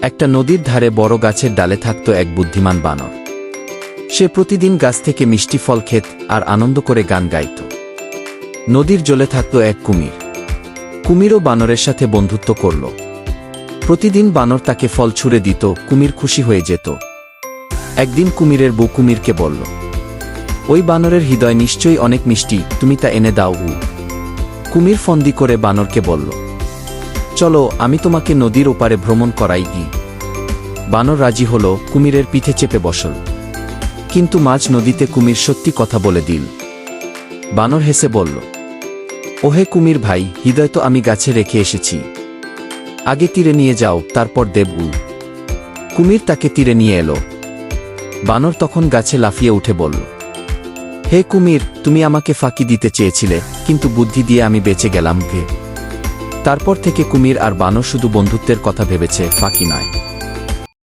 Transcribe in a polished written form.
একটা নদীর ধারে বড় গাছের ডালে থাকত এক বুদ্ধিমান বানর। সে প্রতিদিন গাছ থেকে মিষ্টি ফল খেত আর আনন্দ করে গান গাইত। নদীর জলে থাকত এক কুমির। কুমিরও বানরের সাথে বন্ধুত্ব করল। প্রতিদিন বানর তাকে ফল ছুঁড়ে দিত, কুমির খুশি হয়ে যেত। একদিন কুমিরের বউ কুমিরকে বলল, ওই বানরের হৃদয় নিশ্চয়ই অনেক মিষ্টি, তুমি তা এনে দাও। কুমির ফন্দি করে বানরকে বলল, চলো আমি তোমাকে নদীর ওপারে ভ্রমণ করাই গি। বানর রাজি হল, কুমিরের পিঠে চেপে বসল। কিন্তু মাঝ নদীতে কুমির সত্যি কথা বলে দিল। বানর হেসে বলল, ওহে কুমির ভাই, হৃদয় তো আমি গাছে রেখে এসেছি, আগে তীরে নিয়ে যাও, তারপর দেব। কুমির তাকে তীরে নিয়ে এলো। বানর তখন গাছে লাফিয়ে উঠে বলল, হে কুমির, তুমি আমাকে ফাঁকি দিতে চেয়েছিলে, কিন্তু বুদ্ধি দিয়ে আমি বেঁচে গেলাম। তারপর থেকে কুমির আর বানর শুধু বন্ধুত্বের কথা ভেবেছে, ফাঁকি নয়।